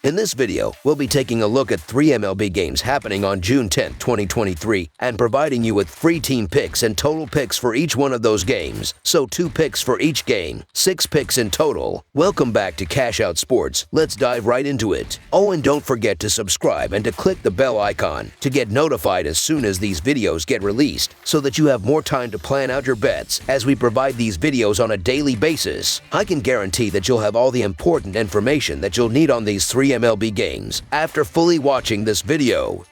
In this video, we'll be taking a look at 3 MLB games happening on June 10, 2023, and providing you with free team picks and total picks for each one of those games. So 2 picks for each game, 6 picks in total. Welcome back to Cash Out Sports. Let's dive right into it. Oh, and don't forget to subscribe and to click the bell icon to get notified as soon as these videos get released, so that you have more time to plan out your bets as we provide these videos on a daily basis. I can guarantee that you'll have all the important information that you'll need on these 3 MLB games after fully watching this video.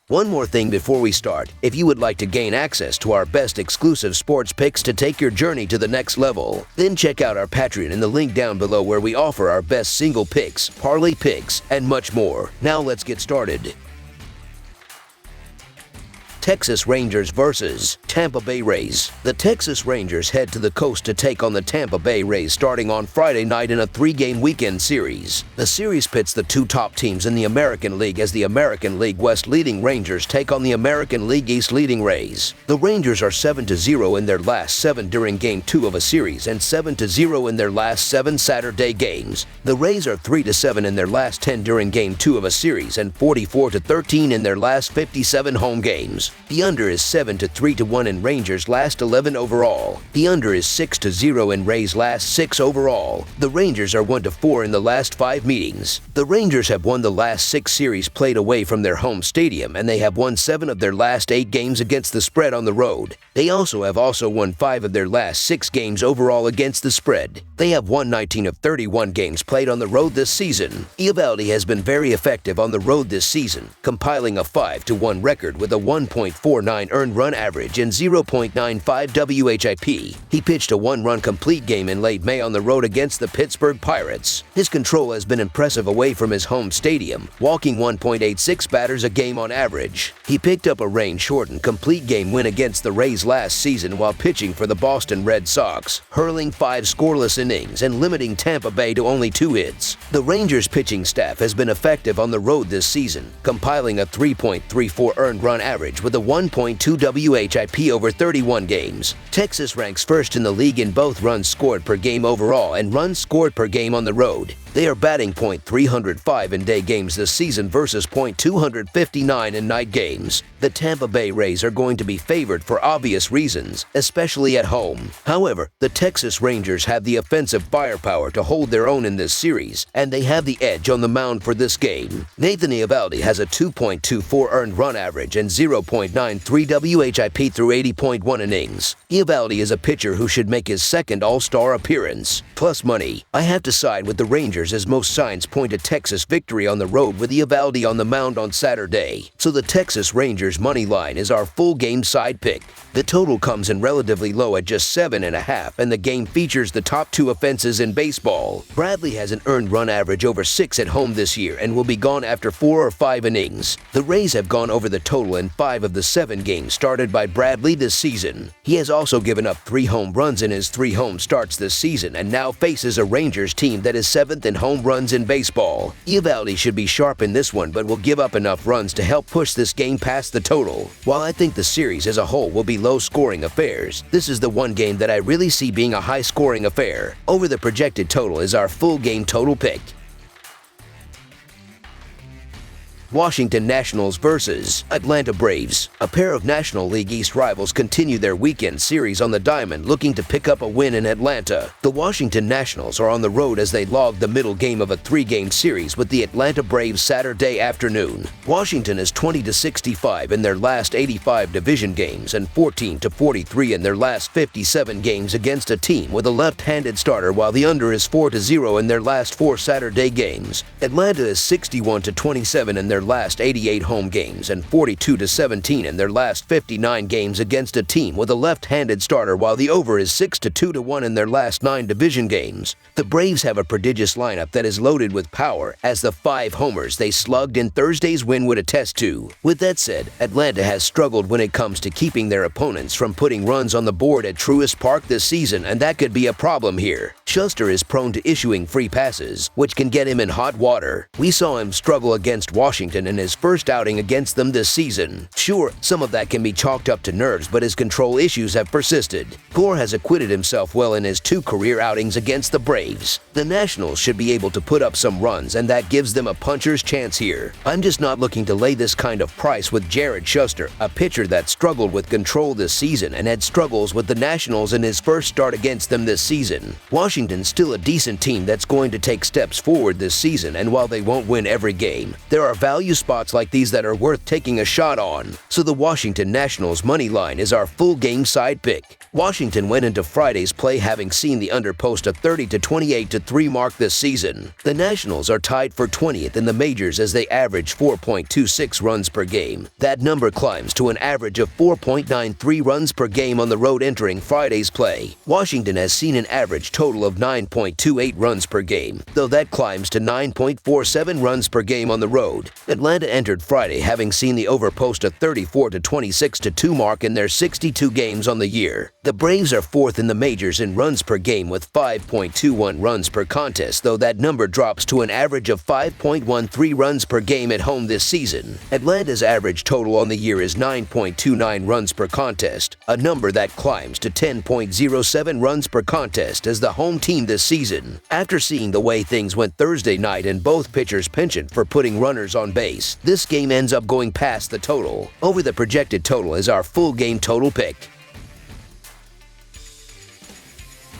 One more thing before we start, if you would like to gain access to our best exclusive sports picks to take your journey to the next level, then check out our Patreon in the link down below, where we offer our best single picks, parlay picks, and much more. Now let's get started. Texas Rangers versus Tampa Bay Rays. The Texas Rangers head to the coast to take on the Tampa Bay Rays starting on Friday night in a 3-game weekend series. The series pits the 2 top teams in the American League as the American League West leading Rangers take on the American League East leading Rays. The Rangers are 7-0 in their last 7 during Game 2 of a series and 7-0 in their last 7 Saturday games. The Rays are 3-7 in their last 10 during Game 2 of a series and 44-13 in their last 57 home games. The under is 7-3-1 in Rangers' last 11 overall. The under is 6-0 in Rays' last 6 overall. The Rangers are 1-4 in the last 5 meetings. The Rangers have won the last 6 series played away from their home stadium, and they have won 7 of their last 8 games against the spread on the road. They have won 5 of their last 6 games overall against the spread. They have won 19 of 31 games played on the road this season. Eovaldi has been very effective on the road this season, compiling a 5-1 record with a 1.49 earned run average and 0.95 WHIP. He pitched a 1-run complete game in late May on the road against the Pittsburgh Pirates. His control has been impressive away from his home stadium, walking 1.86 batters a game on average. He picked up a rain-shortened complete game win against the Rays last season while pitching for the Boston Red Sox, hurling 5 scoreless innings and limiting Tampa Bay to only 2 hits. The Rangers pitching staff has been effective on the road this season, compiling a 3.34 earned run average with a 1.2 WHIP over 31 games. Texas ranks first in the league in both runs scored per game overall and runs scored per game on the road. They are batting .305 in day games this season versus .259 in night games. The Tampa Bay Rays are going to be favored for obvious reasons, especially at home. However, the Texas Rangers have the offensive firepower to hold their own in this series, and they have the edge on the mound for this game. Nathan Eovaldi has a 2.24 earned run average and 0.93 WHIP through 80.1 innings. Eovaldi is a pitcher who should make his 2nd All-Star appearance. Plus money, I have to side with the Rangers, as most signs point to Texas victory on the road with Eovaldi on the mound on Saturday. So the Texas Rangers money line is our full game side pick. The total comes in relatively low at just 7.5, and the game features the top 2 offenses in baseball. Bradley has an earned run average over 6 at home this year and will be gone after 4 or 5 innings. The Rays have gone over the total in 5 of the 7 games started by Bradley this season. He has also given up 3 home runs in his 3 home starts this season and now faces a Rangers team that is 7th in home runs in baseball. Eovaldi should be sharp in this one, but will give up enough runs to help push this game past the total. While I think the series as a whole will be low-scoring affairs, this is the one game that I really see being a high-scoring affair. Over the projected total is our full game total pick. Washington Nationals versus Atlanta Braves. A pair of National League East rivals continue their weekend series on the diamond, looking to pick up a win in Atlanta. The Washington Nationals are on the road as they log the middle game of a 3-game series with the Atlanta Braves Saturday afternoon. Washington is 20-65 in their last 85 division games and 14-43 in their last 57 games against a team with a left-handed starter, while the under is 4-0 in their last 4 Saturday games. Atlanta is 61-27 in their last 88 home games and 42-17 in their last 59 games against a team with a left-handed starter, while the over is 6-2-1 in their last 9 division games. The Braves have a prodigious lineup that is loaded with power, as the 5 homers they slugged in Thursday's win would attest to. With that said, Atlanta has struggled when it comes to keeping their opponents from putting runs on the board at Truist Park this season, and that could be a problem here. Schuster is prone to issuing free passes, which can get him in hot water. We saw him struggle against Washington Washington in his first outing against them this season. Sure, some of that can be chalked up to nerves, but his control issues have persisted. Gore has acquitted himself well in his 2 career outings against the Braves. The Nationals should be able to put up some runs, and that gives them a puncher's chance here. I'm just not looking to lay this kind of price with Jared Schuster, a pitcher that struggled with control this season and had struggles with the Nationals in his first start against them this season. Washington's still a decent team that's going to take steps forward this season, and while they won't win every game, there are value spots like these that are worth taking a shot on. So the Washington Nationals money line is our full game side pick. Washington went into Friday's play having seen the under post a 30-28-3 mark this season. The Nationals are tied for 20th in the majors as they average 4.26 runs per game. That number climbs to an average of 4.93 runs per game on the road entering Friday's play. Washington has seen an average total of 9.28 runs per game, though that climbs to 9.47 runs per game on the road. Atlanta entered Friday having seen the over post a 34-26-2 mark in their 62 games on the year. The Braves are 4th in the majors in runs per game with 5.21 runs per contest, though that number drops to an average of 5.13 runs per game at home this season. Atlanta's average total on the year is 9.29 runs per contest, a number that climbs to 10.07 runs per contest as the home team this season. After seeing the way things went Thursday night and both pitchers' penchant for putting runners on base, this game ends up going past the total. Over the projected total is our full game total pick.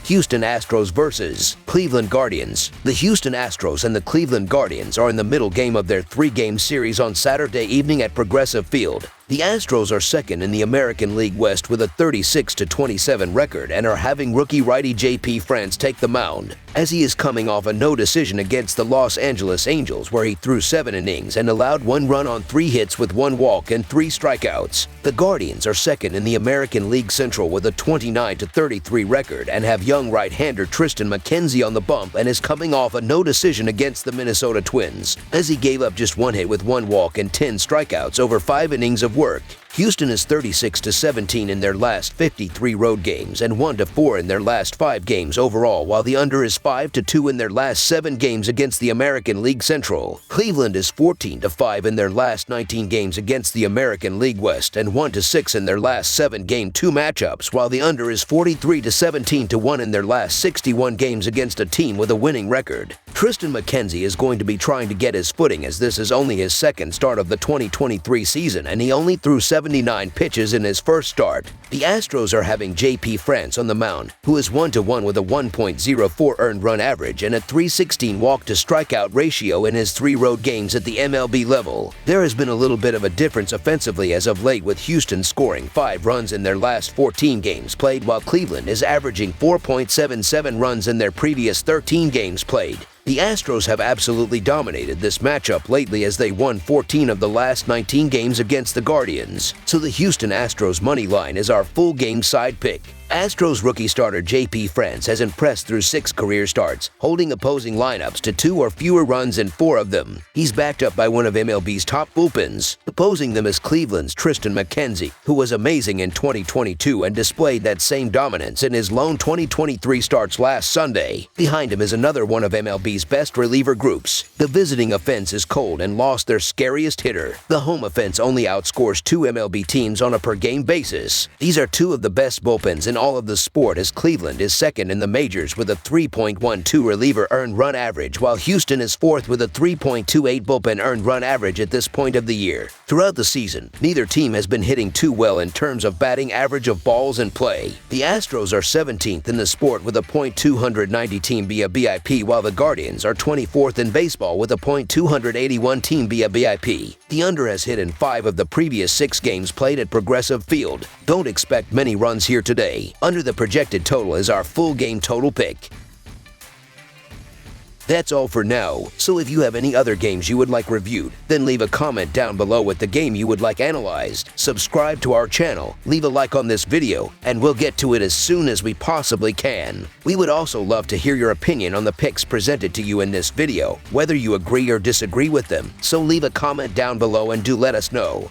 Houston Astros versus Cleveland Guardians. The Houston Astros and the Cleveland Guardians are in the middle game of their 3-game series on Saturday evening at Progressive Field. The Astros are second in the American League West with a 36-27 record and are having rookie righty J.P. France take the mound, as he is coming off a no decision against the Los Angeles Angels where he threw 7 innings and allowed 1 run on 3 hits with 1 walk and 3 strikeouts. The Guardians are second in the American League Central with a 29-33 record and have young right-hander Tristan McKenzie on the bump and is coming off a no decision against the Minnesota Twins, as he gave up just 1 hit with 1 walk and 10 strikeouts over 5 innings of work. Houston is 36-17 in their last 53 road games and 1-4 in their last 5 games overall, while the under is 5-2 in their last 7 games against the American League Central. Cleveland is 14-5 in their last 19 games against the American League West and 1-6 in their last 7 Game 2 matchups, while the under is 43-17-1 in their last 61 games against a team with a winning record. Tristan McKenzie is going to be trying to get his footing as this is only his second start of the 2023 season and he only threw 79 pitches in his first start. The Astros are having J.P. France on the mound, who is 1-1 with a 1.04 earned run average and a .316 walk-to-strikeout ratio in his 3 road games at the MLB level. There has been a little bit of a difference offensively as of late, with Houston scoring 5 runs in their last 14 games played, while Cleveland is averaging 4.77 runs in their previous 13 games played. The Astros have absolutely dominated this matchup lately as they won 14 of the last 19 games against the Guardians, so the Houston Astros money line is our full game side pick. Astros rookie starter J.P. France has impressed through 6 career starts, holding opposing lineups to 2 or fewer runs in 4 of them. He's backed up by one of MLB's top bullpens. Opposing them is Cleveland's Tristan McKenzie, who was amazing in 2022 and displayed that same dominance in his lone 2023 starts last Sunday. Behind him is another one of MLB's best reliever groups. The visiting offense is cold and lost their scariest hitter. The home offense only outscores 2 MLB teams on a per-game basis. These are 2 of the best bullpens in all of the sport, as Cleveland is second in the majors with a 3.12 reliever earned run average, while Houston is 4th with a 3.28 bullpen earned run average at this point of the year. Throughout the season, neither team has been hitting too well in terms of batting average of balls in play. The Astros are 17th in the sport with a .290 team via BIP, while the Guardians are 24th in baseball with a .281 team via BIP. The under has hit in 5 of the previous 6 games played at Progressive Field. Don't expect many runs here today. Under the projected total is our full game total pick. That's all for now, so if you have any other games you would like reviewed, then leave a comment down below with the game you would like analyzed. Subscribe to our channel, leave a like on this video, and we'll get to it as soon as we possibly can. We would also love to hear your opinion on the picks presented to you in this video, whether you agree or disagree with them, so leave a comment down below and do let us know.